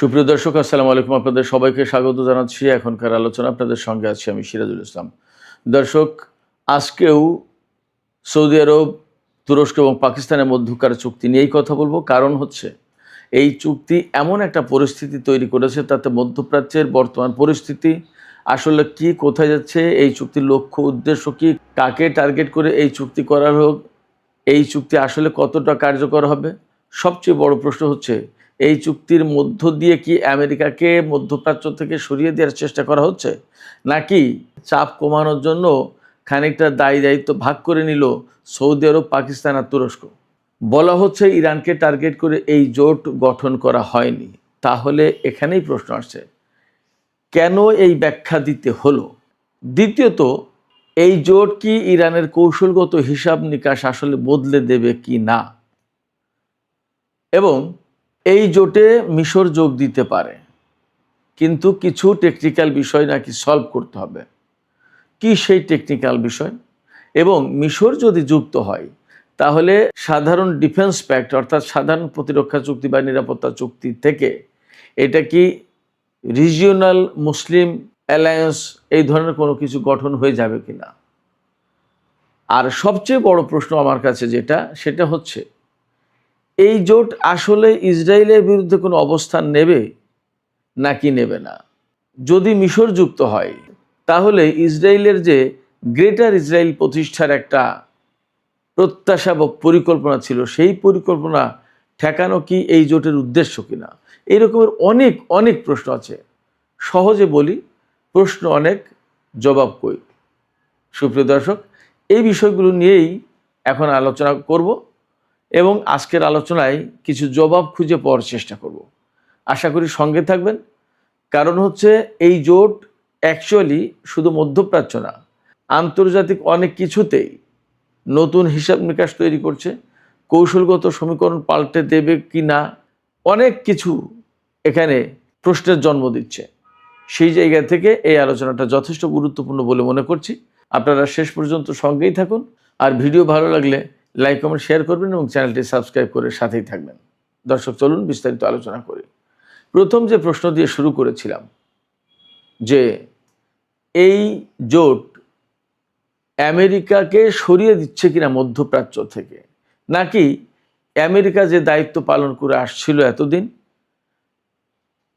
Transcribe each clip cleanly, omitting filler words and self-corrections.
সুপ্রিয় দর্শক, আসসালামু আলাইকুম। আপনাদের সবাইকে স্বাগত জানাচ্ছি। এখনকার আলোচনা আপনাদের সঙ্গে আছি আমি সিরাজুল ইসলাম। দর্শক, আজকেও সৌদি আরব, তুরস্ক এবং পাকিস্তানের মধ্যকার চুক্তি নিয়েই কথা বলবো। কারণ হচ্ছে এই চুক্তি এমন একটা পরিস্থিতি তৈরি করেছে, তাতে মধ্যপ্রাচ্যের বর্তমান পরিস্থিতি আসলে কি, কোথায় যাচ্ছে, এই চুক্তির লক্ষ্য উদ্দেশ্য কি, কাকে টার্গেট করে এই চুক্তি করা হোক, এই চুক্তি আসলে কতটা কার্যকর হবে। সবচেয়ে বড় প্রশ্ন হচ্ছে, এই চুক্তির মধ্য দিয়ে কি আমেরিকাকে মধ্যপ্রাচ্য থেকে সরিয়ে দেওয়ার চেষ্টা করা হচ্ছে, নাকি চাপ কমানোর জন্য খানিকটা দায়িত্ব ভাগ করে নিল সৌদি আরব, পাকিস্তান আর তুরস্ক। বলা হচ্ছে ইরানকে টার্গেট করে এই জোট গঠন করা হয়নি। তাহলে এখানেই প্রশ্ন আসছে, কেন এই ব্যাখ্যা দিতে হলো? দ্বিতীয়ত, এই জোট কি ইরানের কৌশলগত হিসাব নিকাশ আসলে বদলে দেবে কি না, এবং এই জোটে মিশর যোগ দিতে পারে, কিন্তু কিছু টেকনিক্যাল বিষয় নাকি সলভ করতে হবে। কি সেই টেকনিক্যাল বিষয়? এবং মিশর যদি যুক্ত হয়, তাহলে সাধারণ ডিফেন্স প্যাক্ট অর্থাৎ সাধারণ প্রতিরক্ষা চুক্তি বা নিরাপত্তা চুক্তি থেকে এটা কি রিজিওনাল মুসলিম অ্যালায়েন্স এই ধরনের কোনো কিছু গঠন হয়ে যাবে কিনা। আর সবচেয়ে বড় প্রশ্ন আমার কাছে সেটা হচ্ছে, এই জোট আসলে ইসরায়েলের বিরুদ্ধে কোনো অবস্থান নেবে নাকি নেবে না। যদি মিশর যুক্ত হয়, তাহলে ইসরায়েলের যে গ্রেটার ইসরায়েল প্রতিষ্ঠার একটা প্রত্যাশা বা পরিকল্পনা ছিল, সেই পরিকল্পনা ঠেকানো কি এই জোটের উদ্দেশ্য কিনা। এই রকমের অনেক অনেক প্রশ্ন আছে। সহজে বলি, প্রশ্ন অনেক, জবাব কই। সুপ্রিয় দর্শক, এই বিষয়গুলো নিয়েই এখন আলোচনা করব এবং আজকের আলোচনায় কিছু জবাব খুঁজে পাওয়ার চেষ্টা করব। আশা করি সঙ্গে থাকবেন। কারণ হচ্ছে, এই জোট অ্যাকচুয়ালি শুধু মধ্যপ্রাচ্য না, আন্তর্জাতিক অনেক কিছুতেই নতুন হিসাব নিকাশ তৈরি করছে। কৌশলগত সমীকরণ পাল্টে দেবে কি না, অনেক কিছু এখানে প্রশ্নের জন্ম দিচ্ছে। সেই জায়গা থেকে এই আলোচনাটা যথেষ্ট গুরুত্বপূর্ণ বলে মনে করছি। আপনারা শেষ পর্যন্ত সঙ্গেই থাকুন। আর ভিডিও ভালো লাগলে লাইক, কমেন্ট, শেয়ার করবেন এবং চ্যানেলটি সাবস্ক্রাইব করে সাথেই থাকবেন। দর্শক, চলুন বিস্তারিত আলোচনা করি। প্রথম যে প্রশ্ন দিয়ে শুরু করেছিলাম, যে এই জোট আমেরিকাকে সরিয়ে দিচ্ছে কিনা মধ্যপ্রাচ্য থেকে, নাকি আমেরিকা যে দায়িত্ব পালন করে আসছিল এতদিন,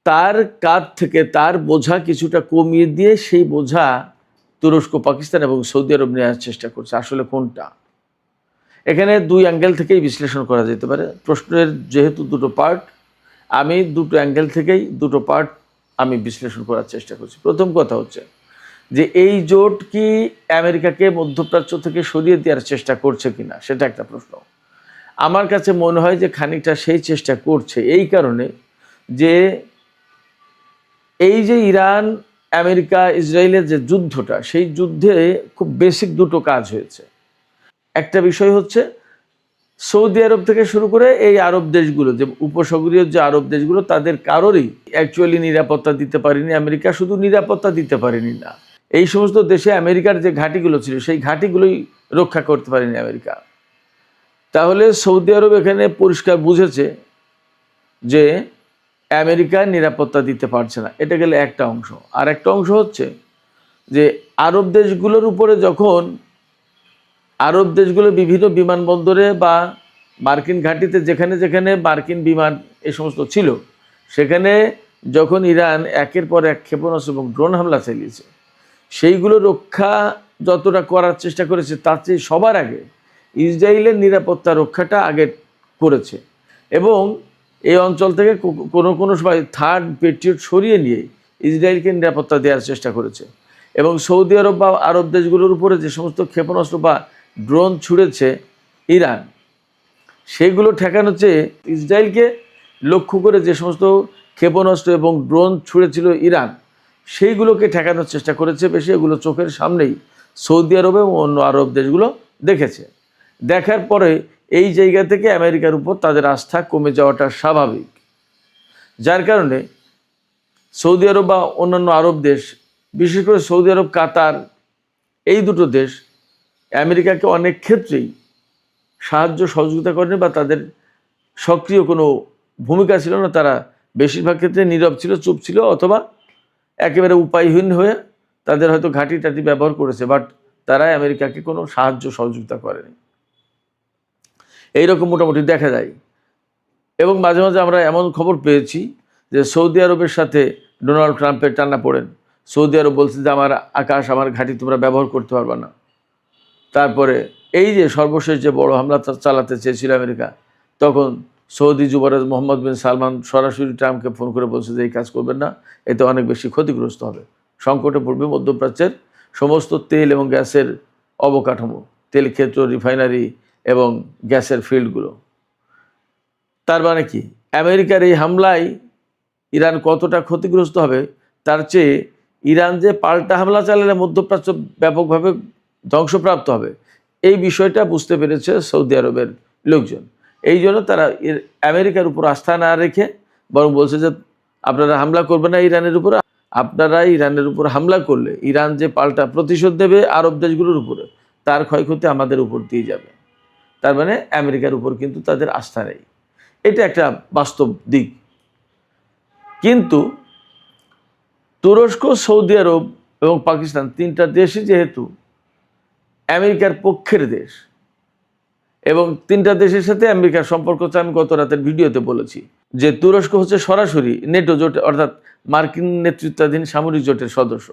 তার কাঁধ থেকে তার বোঝা কিছুটা কমিয়ে দিয়ে সেই বোঝা তুরস্ক, পাকিস্তান এবং সৌদি আরব নেওয়ার চেষ্টা করছে। আসলে কোনটা? এখানে দুই অ্যাঙ্গেল থেকেই বিশ্লেষণ করা যেতে পারে। প্রশ্নের যেহেতু দুটো পার্ট, আমি দুটো অ্যাঙ্গেল থেকেই দুটো পার্ট আমি বিশ্লেষণ করার চেষ্টা করছি। প্রথম কথা হচ্ছে যে, এই জোট কি আমেরিকাকে মধ্যপ্রাচ্য থেকে সরিয়ে দেওয়ার চেষ্টা করছে কিনা, সেটা একটা প্রশ্ন। আমার কাছে মনে হয় যে খানিকটা সেই চেষ্টা করছে। এই কারণে যে, এই যে ইরান, আমেরিকা, ইসরায়েলের যে যুদ্ধটা, সেই যুদ্ধে খুব বেসিক দুটো কাজ হয়েছে। একটা বিষয় হচ্ছে, সৌদি আরব থেকে শুরু করে এই আরব দেশগুলো, যে উপসাগরীয় যে আরব দেশগুলো, তাদের কারোরই অ্যাকচুয়ালি নিরাপত্তা দিতে পারেনি আমেরিকা। শুধু নিরাপত্তা দিতে পারেনি না, এই সমস্ত দেশে আমেরিকার যে ঘাঁটিগুলো ছিল, সেই ঘাঁটিগুলোই রক্ষা করতে পারেনি আমেরিকা। তাহলে সৌদি আরব এখানে পরিষ্কার বুঝেছে যে আমেরিকা নিরাপত্তা দিতে পারছে না। এটা গেলে একটা অংশ। আর একটা অংশ হচ্ছে যে, আরব দেশগুলোর উপরে যখন আরব দেশগুলো বিভিন্ন বিমানবন্দরে বা মার্কিন ঘাঁটিতে যেখানে যেখানে মার্কিন বিমান এই সমস্ত ছিল, সেখানে যখন ইরান একের পর এক ক্ষেপণাস্ত্র এবং ড্রোন হামলা চালিয়েছে, সেইগুলো রক্ষা যতটা করার চেষ্টা করেছে, তার চেয়ে সবার আগে ইসরায়েলের নিরাপত্তা রক্ষাটা আগে করেছে। এবং এই অঞ্চল থেকে কোনো সময় থার্ড পেট্রিয়ট সরিয়ে নিয়ে ইসরায়েলকে নিরাপত্তা দেওয়ার চেষ্টা করেছে। এবং সৌদি আরব বা আরব দেশগুলোর উপরে যে সমস্ত ক্ষেপণাস্ত্র বা ড্রোন ছুড়েছে ইরান, সেগুলো ঠেকানোর চেয়ে ইসরায়েলকে লক্ষ্য করে যে সমস্ত ক্ষেপণাস্ত্র এবং ড্রোন ছুড়েছিল ইরান, সেইগুলোকে ঠেকানোর চেষ্টা করেছে বেশি। এগুলো চোখের সামনেই সৌদি আরব এবং অন্য আরব দেশগুলো দেখেছে। দেখার পরে এই জায়গা থেকে আমেরিকার উপর তাদের আস্থা কমে যাওয়াটা স্বাভাবিক। যার কারণে সৌদি আরব বা অন্যান্য আরব দেশ, বিশেষ করে সৌদি আরব, কাতার, এই দুটো দেশ আমেরিকাকে অনেক ক্ষেত্রেই সাহায্য সহযোগিতা করেনি বা তাদের সক্রিয় কোনো ভূমিকা ছিল না। তারা বেশিরভাগ ক্ষেত্রে নীরব ছিল, চুপ ছিল, অথবা একেবারে উপায়হীন হয়ে তাদের হয়তো ঘাঁটি টাটি ব্যবহার করেছে, বাট তারা আমেরিকাকে কোনো সাহায্য সহযোগিতা করেনি। এইরকম মোটামুটি দেখা যায়। এবং মাঝে মাঝে আমরা এমন খবর পেয়েছি যে সৌদি আরবের সাথে ডোনাল্ড ট্রাম্পের টানা পড়েন। সৌদি আরব বলছে যে আমার আকাশ, আমার ঘাঁটি তোমরা ব্যবহার করতে পারবে না। তারপরে এই যে সর্বশেষ যে বড় হামলা চালাতে চেয়েছিল আমেরিকা, তখন সৌদি যুবরাজ মোহাম্মদ বিন সালমান সরাসরি ট্রাম্পকে ফোন করে বলছে যে এই কাজ করবেন না, এতে অনেক বেশি ক্ষতিগ্রস্ত হবে, সংকটে পড়বে মধ্যপ্রাচ্যের সমস্ত তেল এবং গ্যাসের অবকাঠামো, তেল ক্ষেত্র, রিফাইনারি এবং গ্যাসের ফিল্ডগুলো। তার মানে কি, আমেরিকার এই হামলায় ইরান কতটা ক্ষতিগ্রস্ত হবে, তার চেয়ে ইরান যে পাল্টা হামলা চালালে মধ্যপ্রাচ্য ব্যাপকভাবে ধ্বংসপ্রাপ্ত হবে, এই বিষয়টা বুঝতে পেরেছে সৌদি আরবের লোকজন। এই জন্য তারা আমেরিকার উপর আস্থা না রেখে বরং বলছে যে আপনারা হামলা করবেন না ইরানের উপর, আপনারা ইরানের উপর হামলা করলে ইরান যে পাল্টা প্রতিশোধ দেবে আরব দেশগুলোর উপরে, তার ক্ষয়ক্ষতি আমাদের উপর দিয়ে যাবে। তার মানে আমেরিকার উপর কিন্তু তাদের আস্থা নেই, এটা একটা বাস্তব দিক। কিন্তু তুরস্ক, সৌদি আরব এবং পাকিস্তান, তিনটা দেশই যেহেতু আমেরিকার পক্ষের দেশ, এবং তিনটা দেশের সাথে আমেরিকার সম্পর্ক হচ্ছে, আমি গত রাতের ভিডিওতে বলেছি যে তুরস্ক হচ্ছে সরাসরি নেটো জোট অর্থাৎ মার্কিন নেতৃত্বাধীন সামরিক জোটের সদস্য।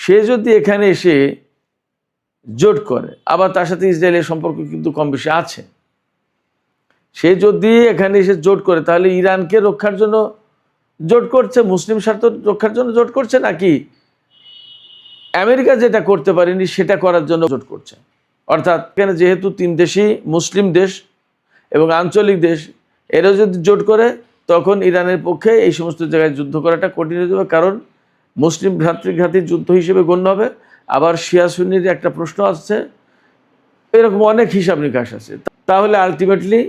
সে যদি এখানে এসে জোট করে, আবার তার সাথে ইসরায়েলের সম্পর্ক কিন্তু কম বেশি আছে, সে যদি এখানে এসে জোট করে তাহলে ইরানকে রক্ষার জন্য জোট করছে, মুসলিম স্বার্থ রক্ষার জন্য জোট করছে, নাকি আমেরিকা যেটা করতে পারেনি সেটা করার জন্য জোট করছে? অর্থাৎ এখানে যেহেতু তিন দেশই মুসলিম দেশ এবং আঞ্চলিক দেশ, এরা যদি জোট করে তখন ইরানের পক্ষে এই সমস্ত জায়গায় যুদ্ধ করাটা কঠিন হয়ে যাবে, কারণ মুসলিম ভ্রাতৃঘাতী যুদ্ধ হিসেবে গণ্য হবে। আবার শিয়া সুন্নির একটা প্রশ্ন আসছে, এরকম অনেক হিসাব নিকাশ আছে। তাহলে আলটিমেটলি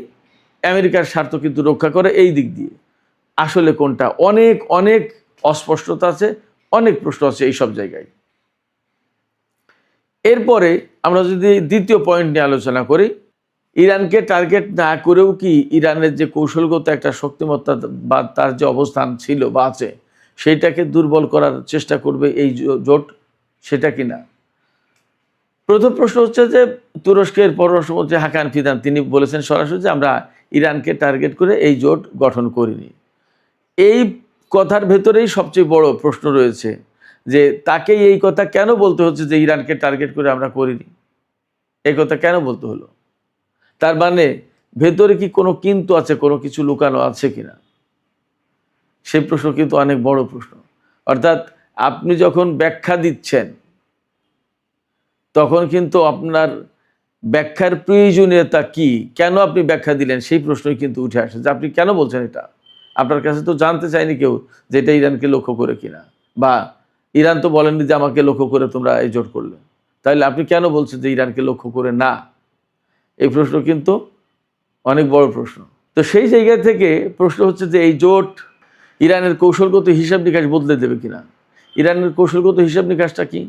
আমেরিকার স্বার্থ কিন্তু রক্ষা করে এই দিক দিয়ে। আসলে কোনটা, অনেক অনেক অস্পষ্টতা আছে, অনেক প্রশ্ন আছে এই সব জায়গায়। এরপরে আমরা যদি দ্বিতীয় পয়েন্ট নিয়ে আলোচনা করি, ইরানকে টার্গেট না করেও কি ইরানের যে কৌশলগত একটা শক্তিমত্তা বা তার যে অবস্থান ছিল বা আছে, সেইটাকে দুর্বল করার চেষ্টা করবে এই জোট, সেটা কি না? প্রথম প্রশ্ন হচ্ছে যে তুরস্কের পররাষ্ট্রমন্ত্রী হাকান ফিদান তিনি বলেছেন সরাসরি যে আমরা ইরানকে টার্গেট করে এই জোট গঠন করিনি। এই কথার ভেতরেই সবচেয়ে বড় প্রশ্ন রয়েছে যে তাকে এই কথা কেন বলতে হচ্ছে যে ইরানকে টার্গেট করে আমরা করিনি, এই কথা কেন বলতে হলো? তার মানে ভেতরে কি কোনো কিন্তু আছে, কোনো কিছু লুকানো আছে কিনা, সেই প্রশ্ন কিন্তু অনেক বড় প্রশ্ন। অর্থাৎ আপনি যখন ব্যাখ্যা দিচ্ছেন তখন কিন্তু আপনার ব্যাখ্যার প্রয়োজনীয়তা কি, কেন আপনি ব্যাখ্যা দিলেন, সেই প্রশ্নই কিন্তু উঠে আসে যে আপনি কেন বলছেন এটা। আপনার কাছে তো জানতে চায়নি কেউ যে এটা ইরানকে লক্ষ্য করে কিনা, বা ইরান তো বলেননি যে আমাকে লক্ষ্য করে তোমরা এই জোট করলে, তাহলে আপনি কেন বলছেন যে ইরানকে লক্ষ্য করে না? এই প্রশ্ন কিন্তু অনেক বড় প্রশ্ন। তো সেই জায়গা থেকে প্রশ্ন হচ্ছে যে এই জোট ইরানের কৌশলগত হিসাব নিকাশ বদলে দেবে কিনা। ইরানের কৌশলগত হিসাব নিকাশটা কি?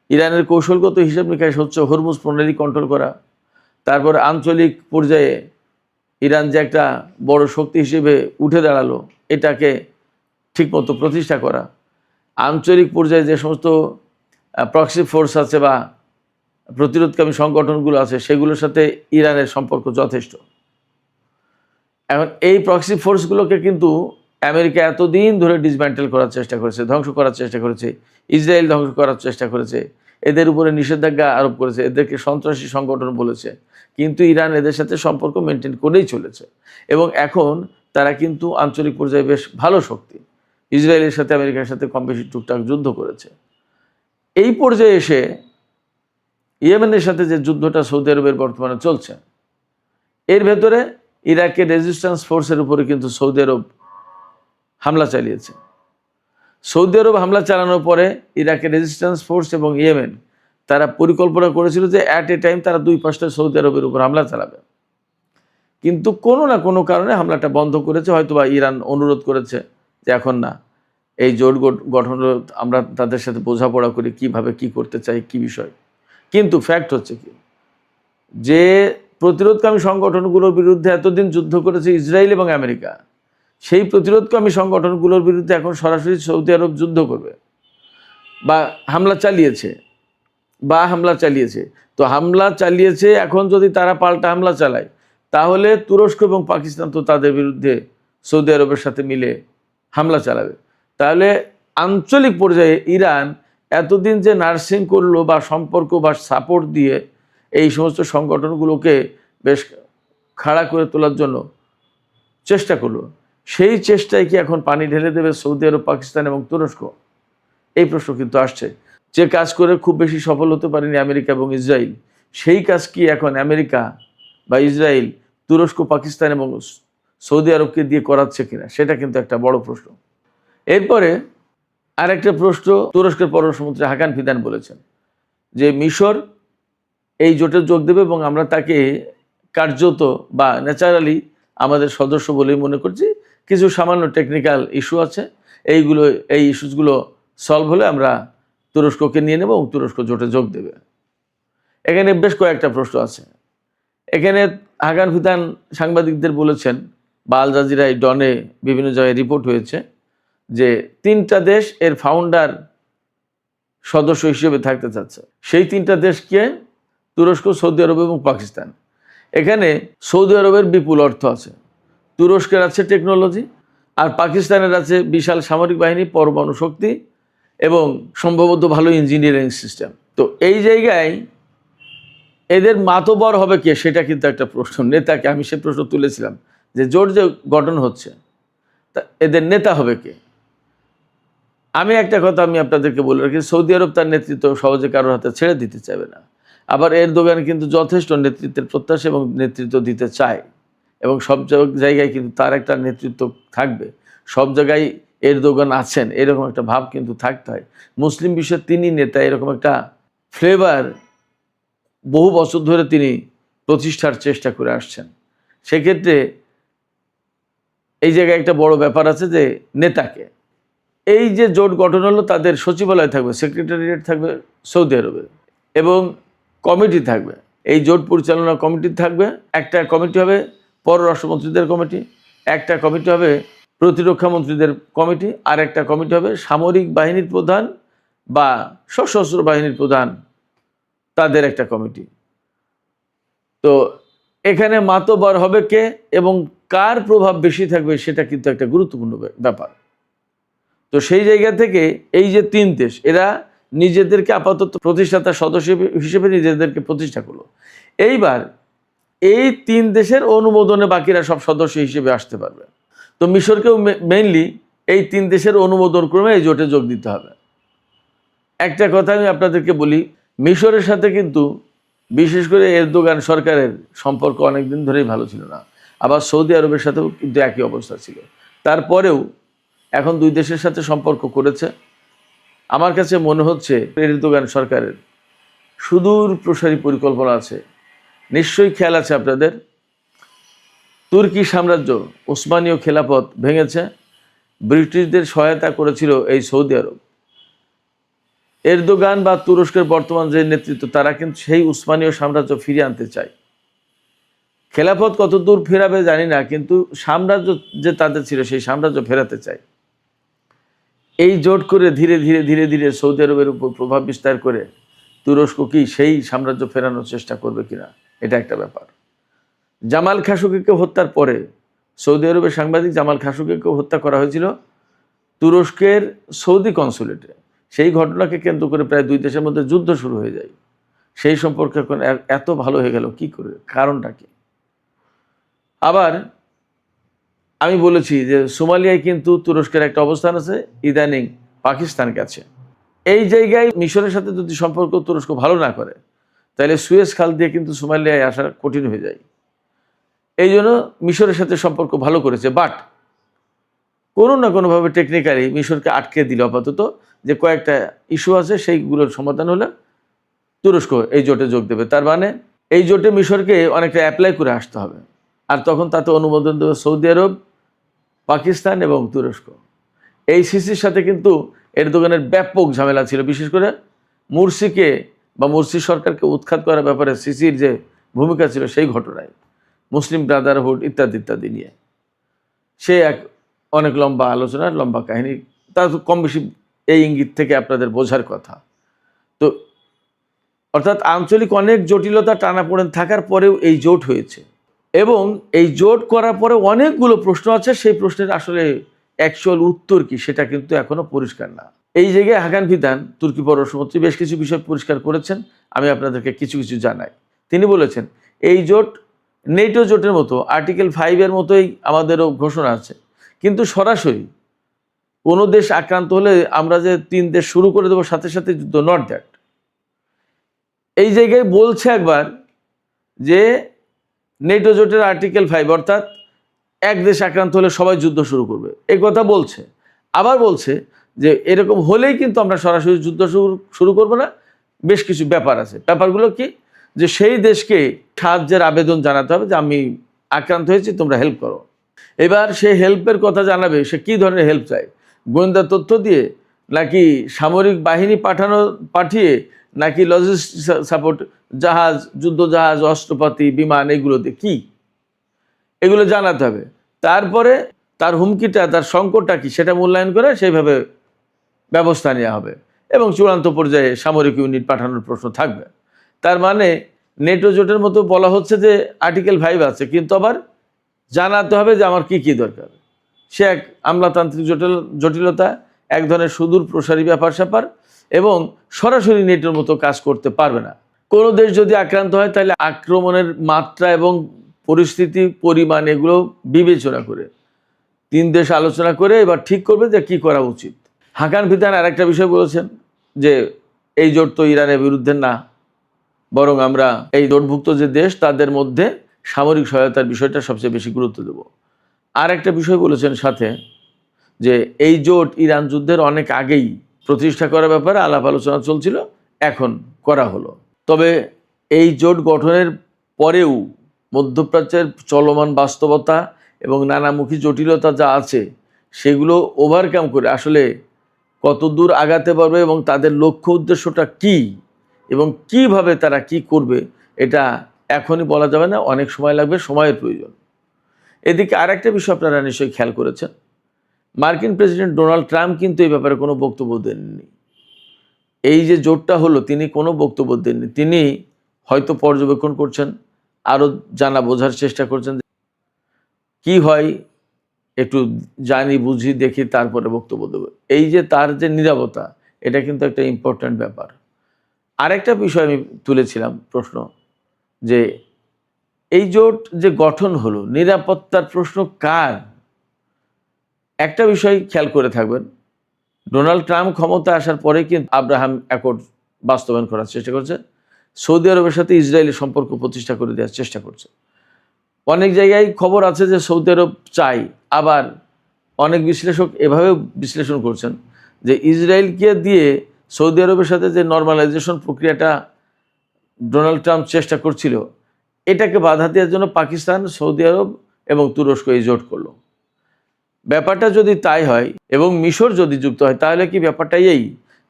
ইরানের কৌশলগত হিসাব নিকাশ হচ্ছে হরমুজ প্রণালী কন্ট্রোল করা, তারপরে আঞ্চলিক পর্যায়ে ইরান যে একটা বড় শক্তি হিসেবে উঠে দাঁড়ালো এটাকে ঠিকমতো প্রতিষ্ঠা করা, আঞ্চলিক পর্যায়ে যে সমস্ত প্রক্সি ফোর্স আছে বা প্রতিরোধকামী সংগঠনগুলো আছে সেগুলোর সাথে ইরানের সম্পর্ক যথেষ্ট। এখন এই প্রক্সি ফোর্সগুলোকে কিন্তু আমেরিকা এতদিন ধরে ডিসম্যান্টেল করার চেষ্টা করেছে, ধ্বংস করার চেষ্টা করেছে, ইসরায়েল ধ্বংস করার চেষ্টা করেছে, এদের উপরে নিষেধাজ্ঞা আরোপ করেছে, এদেরকে সন্ত্রাসী সংগঠন বলেছে, কিন্তু ইরান এদের সাথে সম্পর্ক মেনটেন করেই চলেছে। এবং এখন তারা কিন্তু আঞ্চলিক পর্যায়ে বেশ ভালো শক্তি, ইসরায়েলের সাথে আমেরিকার সাথে কম বেশি টুকটাক যুদ্ধ করেছে। এই পর্যায়ে এসে ইয়েমেনের সাথে যে যুদ্ধটা সৌদি আরবের বর্তমানে চলছে, এর ভেতরে ইরাকের রেজিস্ট্যান্স ফোর্সের উপরে কিন্তু সৌদি আরব হামলা চালিয়েছে। সৌদি আরব হামলা চালানোর পরে ইরাকের রেজিস্ট্যান্স ফোর্স এবং ইয়েমেন তারা পরিকল্পনা করেছিল যে অ্যাট এ টাইম তারা দুই পাশটা সৌদি আরবের উপর হামলা চালাবে, কিন্তু কোনো না কোনো কারণে হামলাটা বন্ধ করেছে। হয়তোবা ইরান অনুরোধ করেছে যে এখন না, এই জোট গঠন আমরা তাদের সাথে বোঝাপড়া করি কিভাবে কি করতে চাই, কি বিষয়। কিন্তু ফ্যাক্ট হচ্ছে কি, যে প্রতিরোধকামী সংগঠনগুলোর বিরুদ্ধে এতদিন যুদ্ধ করেছে ইসরায়েল এবং আমেরিকা, সেই প্রতিরোধকামী সংগঠনগুলোর বিরুদ্ধে এখন সরাসরি সৌদি আরব যুদ্ধ করবে বা হামলা চালিয়েছে, তো হামলা চালিয়েছে, এখন যদি তারা পাল্টা হামলা চালায় তাহলে তুরস্ক এবং পাকিস্তান তো তাদের বিরুদ্ধে সৌদি আরবের সাথে মিলে হামলা চালাবে। তাহলে আঞ্চলিক পর্যায়ে ইরান এতদিন যে নার্সিং করলো বা সম্পর্ক বা সাপোর্ট দিয়ে এই সমস্ত সংগঠনগুলোকে বেশ খাড়া করে তোলার জন্য চেষ্টা করলো, সেই চেষ্টায় কি এখন পানি ঢেলে দেবে সৌদি আরব, পাকিস্তান এবং তুরস্ক? এই প্রশ্ন কিন্তু আসছে। যে কাজ করে খুব বেশি সফল হতে পারেনি আমেরিকা এবং ইসরায়েল, সেই কাজ কি এখন আমেরিকা বা ইসরায়েল তুরস্ক, পাকিস্তান এবং সৌদি আরবকে দিয়ে করাচ্ছে কিনা, সেটা কিন্তু একটা বড় প্রশ্ন। এরপরে আরেকটা প্রশ্ন, তুরস্কের পররাষ্ট্রমন্ত্রী হাকান ফিদান বলেছেন যে মিশর এই জোটে যোগ দেবে এবং আমরা তাকে কার্যত বা ন্যাচারালি আমাদের সদস্য বলেই মনে করছি। কিছু সামান্য টেকনিক্যাল ইস্যু আছে, এই ইস্যুসগুলো সলভ হলে আমরা তুরস্ককে নিয়ে নেব এবং তুরস্ক জোটে যোগ দেবে। এখানে বেশ কয়েকটা প্রশ্ন আছে। এখানে হাকান ফিদান সাংবাদিকদের বলেছেন, বা আল জাজিরায়, ডনে, বিভিন্ন জায়গায় রিপোর্ট হয়েছে যে 3টা দেশ এর ফাউন্ডার সদস্য হিসেবে থাকতে চাচ্ছে। সেই 3টা দেশকে তুরস্ক, সৌদি আরব এবং পাকিস্তান। এখানে সৌদি আরবের বিপুল অর্থ আছে, তুরস্কের আছে টেকনোলজি, আর পাকিস্তানের আছে বিশাল সামরিক বাহিনী, পরমাণু শক্তি এবং সম্ভবত ভালো ইঞ্জিনিয়ারিং সিস্টেম। তো এই জায়গায় এদের মাতবর হবে কে, সেটা কিন্তু একটা প্রশ্ন। নেতাকে, আমি সে প্রশ্ন তুলেছিলাম যে জোট যে গঠন হচ্ছে তা এদের নেতা হবে কে। আমি একটা কথা আমি আপনাদেরকে বলে রাখি, সৌদি আরব তার নেতৃত্ব সহজে কারোর হাতে ছেড়ে দিতে চাইবে না। আবার এরদোগান কিন্তু যথেষ্ট নেতৃত্বের প্রত্যাশা এবং নেতৃত্ব দিতে চায়, এবং সব জায়গায় কিন্তু তার একটা নেতৃত্ব থাকবে। সব জায়গায় এরদোগান আছেন এরকম একটা ভাব কিন্তু থাকতে হয়। মুসলিম বিশ্বের তিনি নেতা, এরকম একটা ফ্লেভার বহু বছর ধরে তিনি প্রতিষ্ঠার চেষ্টা করে আসছেন। সেক্ষেত্রে এই জায়গায় একটা বড় ব্যাপার আছে যে নেতাকে। এই যে জোট গঠন হলো, তাদের সচিবালয় থাকবে, সেক্রেটারিয়েট থাকবে সৌদি আরবে, এবং কমিটি থাকবে। এই জোট পরিচালনা কমিটি থাকবে। একটা কমিটি হবে পররাষ্ট্রমন্ত্রীদের কমিটি, একটা কমিটি হবে প্রতিরক্ষা মন্ত্রীদের কমিটি, আর একটা কমিটি হবে সামরিক বাহিনীর প্রধান বা সশস্ত্র বাহিনীর প্রধান, তাদের একটা কমিটি। তো এখানে মাতবার হবে কে এবং কার প্রভাব বেশি থাকবে, সেটা কিন্তু একটা গুরুত্বপূর্ণ ব্যাপার। তো সেই জায়গা থেকে এই যে 3 দেশ, এরা নিজেদেরকে আপাতত প্রতিষ্ঠাতা সদস্য হিসেবে নিজেদেরকে প্রতিষ্ঠা করলো। এইবার এই 3 দেশের অনুমোদনে বাকিরা সব সদস্য হিসেবে আসতে পারবে। তো মিশরকেও মেইনলি এই 3 দেশের অনুমোদন ক্রমে এই জোটে যোগ দিতে হবে। একটা কথা আমি আপনাদেরকে বলি, মিশরের সাথে কিন্তু বিশেষ করে এরদোগান সরকারের সম্পর্ক অনেকদিন ধরেই ভালো ছিল না। আবার সৌদি আরবের সাথেও কিন্তু একই অবস্থা ছিল। তারপরেও এখন 2 দেশের সাথে সম্পর্ক করেছে। আমার কাছে মনে হচ্ছে এরদোগান সরকারের সুদূর প্রসারী পরিকল্পনা আছে। নিশ্চয়ই খেয়াল আছে আপনাদের, তুর্কি সাম্রাজ্য, ওসমানীয় খেলাফত ভেঙেছে, ব্রিটিশদের সহায়তা করেছিল এই সৌদি আরব। এরদোগান বা তুরস্কের বর্তমান যে নেতৃত্ব, তারা কিন্তু সেই উসমানীয় সাম্রাজ্য ফিরিয়ে আনতে চায়। খেলাফত কত দূর ফেরাবে জানি না, কিন্তু সাম্রাজ্য যে তাদের ছিল সেই সাম্রাজ্য ফেরাতে চায়। এই জোট করে ধীরে ধীরে ধীরে ধীরে সৌদি আরবের উপর প্রভাব বিস্তার করে তুরস্ক কি সেই সাম্রাজ্য ফেরানোর চেষ্টা করবে কিনা, এটা একটা ব্যাপার। জামাল খাশোগিকে হত্যার পরে, সৌদি আরবের সাংবাদিক জামাল খাশোগিকে হত্যা করা হয়েছিল তুরস্কের সৌদি কনসুলেটে। সেই ঘটনাকে কেন্দ্র করে প্রায় 2 দেশের মধ্যে যুদ্ধ শুরু হয়ে যায়। সেই সম্পর্ক এখন এত ভালো হয়ে গেল কি করে, কারণটা কি? আবার আমি বলেছি যে সোমালিয়ায় কিন্তু তুরস্কের একটা অবস্থান আছে, ইদানিং পাকিস্তান কাছে। এই জায়গায় মিশরের সাথে যদি সম্পর্ক তুরস্ক ভালো না করে, তাহলে সুয়েজ খাল দিয়ে কিন্তু সোমালিয়ায় আসা কঠিন হয়ে যায়। এই জন্য মিশরের সাথে সম্পর্ক ভালো করেছে, বাট কোনো না কোনোভাবে টেকনিক্যালি মিশরকে আটকে দিল আপাতত, যে কয়েকটা ইস্যু আছে সেইগুলোর সমাধান হলে তুরস্ক এই জোটে যোগ দেবে। তার মানে এই জোটে মিশরকে অনেকটা অ্যাপ্লাই করে আসতে হবে, আর তখন তাতে অনুমোদন দেবে সৌদি আরব, পাকিস্তান এবং তুরস্ক। এই সিসির সাথে কিন্তু এরদোগানের ব্যাপক ঝামেলা ছিল, বিশেষ করে মুরসিকে বা মুরসি সরকারকে উৎখাত করার ব্যাপারে সিসির যে ভূমিকা ছিল সেই ঘটনায়, মুসলিম ব্রাদারহুড ইত্যাদি ইত্যাদি নিয়ে সে এক অনেক লম্বা আলোচনা, লম্বা কাহিনী, তা তো কম বেশি এই ইঙ্গিত থেকে আপনাদের বোঝার কথা। তো অর্থাৎ আঞ্চলিক অনেক জটিলতা টানাপোড়েন থাকার পরেও এই জোট হয়েছে, এবং এই জোট করার পরে অনেকগুলো প্রশ্ন আছে। সেই প্রশ্নের আসলে অ্যাকচুয়াল উত্তর কি সেটা কিন্তু এখনো পরিষ্কার না। এই জায়গায় হাকান ফিদান তুর্কি পররাষ্ট্রমন্ত্রী বেশ কিছু বিষয় পরিষ্কার করেছেন, আমি আপনাদেরকে কিছু কিছু জানাই। তিনি বলেছেন এই জোট নেটো জোটের মতো আর্টিকেল 5-এর মতোই আমাদেরও ঘোষণা আছে, কিন্তু সরাসরি কোনো দেশ আক্রান্ত হলে আমরা যে 3 দেশ শুরু করে দেবো সাথে সাথে যুদ্ধ, নট দ্যাট। এই জায়গায় বলছে একবার যে নেটো জোটের আর্টিকেল 5 অর্থাৎ এক দেশ আক্রান্ত হলে সবাই যুদ্ধ শুরু করবে, এই কথা বলছে। আবার বলছে যে এরকম হলেই কিন্তু আমরা সরাসরি যুদ্ধ শুরু করব না, বেশ কিছু ব্যাপার আছে। ব্যাপারগুলো কি, যে সেই দেশকে সাহায্যের আবেদন জানাতে হবে যে আমি আক্রান্ত হয়েছি, তোমরা হেল্প করো। এবার সে হেল্পের কথা জানাবে, সে কী ধরনের হেল্প চায়, গোয়েন্দা তথ্য দিয়ে, নাকি সামরিক বাহিনী পাঠিয়ে, নাকি লজিস্টিক সাপোর্ট, জাহাজ, যুদ্ধ জাহাজ, অস্ত্রপাতি, বিমান, এগুলো দিয়ে কি, এগুলো জানাতে হবে। তারপরে তার হুমকিটা, তার সংকটটা কি সেটা মূল্যায়ন করে সেইভাবে ব্যবস্থা নেওয়া হবে, এবং চূড়ান্ত পর্যায়ে সামরিক ইউনিট পাঠানোর প্রশ্ন থাকবে। তার মানে নেটো জোটের মতো বলা হচ্ছে যে আর্টিকেল 5 আছে, কিন্তু আবার জানাতে হবে যে আমার কি কি দরকার। সে এক আমলাতান্ত্রিক জটিলতা, এক ধরনের সুদূর প্রসারী ব্যাপার স্যাপার, এবং সরাসরি নেটোর মতো কাজ করতে পারবে না। কোনো দেশ যদি আক্রান্ত হয় তাহলে আক্রমণের মাত্রা এবং পরিস্থিতি, পরিমাণ, এগুলো বিবেচনা করে 3 দেশ আলোচনা করে এবার ঠিক করবে যে কি করা উচিত। হাকান ফিদান আর একটা বিষয় বলেছেন যে এই জোট তো ইরানের বিরুদ্ধে না, বরং আমরা এই জোটভুক্ত যে দেশ তাদের মধ্যে সামরিক সহায়তার বিষয়টা সবচেয়ে বেশি গুরুত্ব দেব। আর একটা বিষয় বলেছেন সাথে, যে এই জোট ইরান যুদ্ধের অনেক আগেই প্রতিষ্ঠা করার ব্যাপারে আলাপ আলোচনা চলছিল, এখন করা হলো। তবে এই জোট গঠনের পরেও মধ্যপ্রাচ্যের চলমান বাস্তবতা এবং নানামুখী জটিলতা যা আছে সেগুলো ওভারকাম করে আসলে কত দূর আগাতে পারবে এবং তাদের লক্ষ্য উদ্দেশ্যটা কি এবং কিভাবে তারা কি করবে, এটা এখনই বলা যাবে না, অনেক সময় লাগবে, সময়ের প্রয়োজন। এদিকে আর একটা বিষয় আপনারা নিশ্চয়ই খেয়াল করেছেন, মার্কিন প্রেসিডেন্ট ডোনাল্ড ট্রাম্প কিন্তু এই ব্যাপারে কোনো বক্তব্য দেননি। এই যে জোটটা হলো, তিনি কোনো বক্তব্য দেননি। তিনি হয়তো পর্যবেক্ষণ করছেন, আরও জানা বোঝার চেষ্টা করছেন কি হয়, একটু জানি বুঝি দেখি তারপরে বক্তব্য দেবো। এই যে তার যে নীরবতা, এটা কিন্তু একটা ইম্পর্ট্যান্ট ব্যাপার। আরেকটা বিষয় আমি তুলেছিলাম প্রশ্ন, যে এই জোট যে গঠন হলো, নিরাপত্তার প্রশ্ন কার? একটা বিষয় খেয়াল করে থাকবেন, ডোনাল্ড ট্রাম্প ক্ষমতা আসার পরে কিন্তু আব্রাহাম অ্যাকর্ড বাস্তবায়ন করার চেষ্টা করছে, সৌদি আরবের সাথে ইসরায়েলের সম্পর্ক প্রতিষ্ঠা করে দেওয়ার চেষ্টা করছে। অনেক জায়গায় খবর আছে যে সৌদি আরব চাই, আবার অনেক বিশ্লেষক এভাবেও বিশ্লেষণ করছেন যে ইসরায়েলকে দিয়ে সৌদি আরবের সাথে যে নর্মালাইজেশন প্রক্রিয়াটা ডোনাল্ড ট্রাম্প চেষ্টা করছিল, এটাকে বাধা দেওয়ার জন্য পাকিস্তান, সৌদি আরব এবং তুরস্ক এই জোট করলো। ব্যাপারটা যদি তাই হয় এবং মিশর যদি যুক্ত হয়, তাহলে কি ব্যাপারটা এই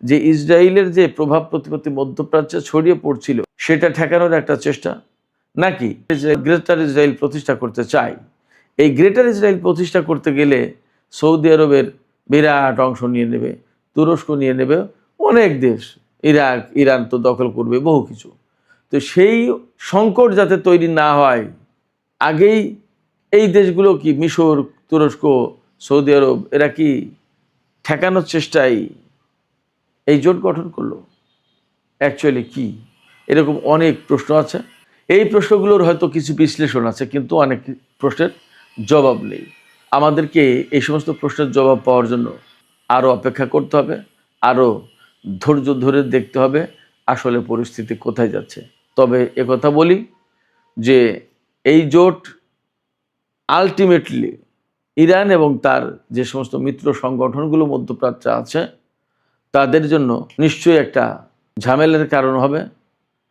যে ইসরায়েলের যে প্রভাব প্রতিপত্তি মধ্যপ্রাচ্যে ছড়িয়ে পড়ছিল সেটা ঠেকানোর একটা চেষ্টা, নাকি গ্রেটার ইসরায়েল প্রতিষ্ঠা করতে চাই? এই গ্রেটার ইসরায়েল প্রতিষ্ঠা করতে গেলে সৌদি আরবের বিরাট অংশ নিয়ে নেবে, তুরস্ক নিয়ে নেবে, অনেক দেশ, ইরাক, ইরান তো দখল করবে, বহু কিছু। তো সেই সংকট যাতে তৈরি না হয়, আগেই এই দেশগুলো কি, মিশর, তুরস্ক, সৌদি আরব, এরা কি ঠেকানোর চেষ্টায় এই জোট গঠন করলো? অ্যাকচুয়ালি কি? এরকম অনেক প্রশ্ন আছে। এই প্রশ্নগুলোর হয়তো কিছু বিশ্লেষণ আছে, কিন্তু অনেক প্রশ্নের জবাব নেই। আমাদেরকে এই সমস্ত প্রশ্নের জবাব পাওয়ার জন্য আরও অপেক্ষা করতে হবে, আরও ধৈর্য ধরে দেখতে হবে আসলে পরিস্থিতি কোথায় যাচ্ছে। তবে একথা বলি যে এই জোট আলটিমেটলি ইরান এবং তার যে সমস্ত মিত্র সংগঠনগুলো মধ্যপ্রাচ্যে আছে তাদের জন্য নিশ্চয়ই একটা ঝামেলার কারণ হবে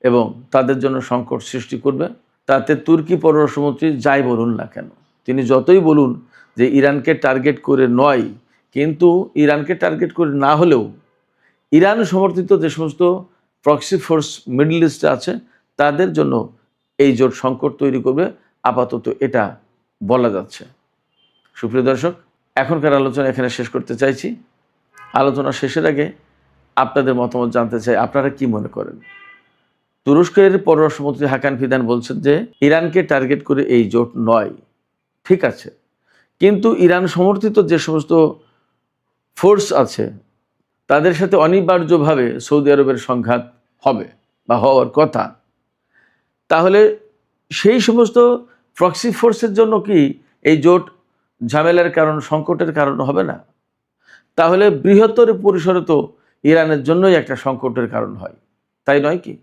এবং তাদের জন্য সংকট সৃষ্টি করবে। তাতে তুর্কি পররাষ্ট্রমন্ত্রী যাই বলুন না কেন, তিনি যতই বলুন যে ইরানকে টার্গেট করে নয়, কিন্তু ইরানকে টার্গেট করে না হলেও ইরান সমর্থিত যে সমস্ত প্রক্সি ফোর্স মিডল ইস্টে আছে তাদের জন্য এই জোট সংকট তৈরি করবে, আপাতত এটা বলা যাচ্ছে। সুপ্রিয় দর্শক, এখনকার আলোচনা এখানে শেষ করতে চাইছি। আলোচনা শেষের আগে আপনাদের মতামত জানতে চাই, আপনারা কি মনে করেন? তুরস্কের পররাষ্ট্রমন্ত্রী হাকান ফিদান বলছেন যে ইরানকে টার্গেট করে এই জোট নয়। ঠিক আছে, কিন্তু ইরান সমর্থিত যে সমস্ত ফোর্স আছে তাদের সাথে অনিবার্যভাবে সৌদি আরবের সংঘাত হবে বা হওয়ার কথা। তাহলে সেই সমস্ত প্রক্সি ফোর্সের জন্য কি এই জোট ঝামেলার কারণ, সংকটের কারণ হবে না? তাহলে বৃহত্তর পরিসরে তো ইরানের জন্যই একটা সংকটের কারণ হয়, তাই নয় কি?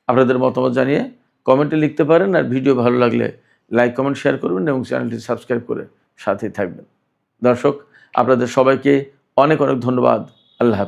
আপনাদের মতামত জানিয়ে কমেন্টে লিখতে পারেন, আর ভিডিও ভালো লাগলে লাইক, কমেন্ট, শেয়ার করবেন এবং চ্যানেলটি সাবস্ক্রাইব করে সাথেই থাকবেন। দর্শক, আপনাদের সবাইকে অনেক অনেক ধন্যবাদ। আল্লাহ হাফেজ।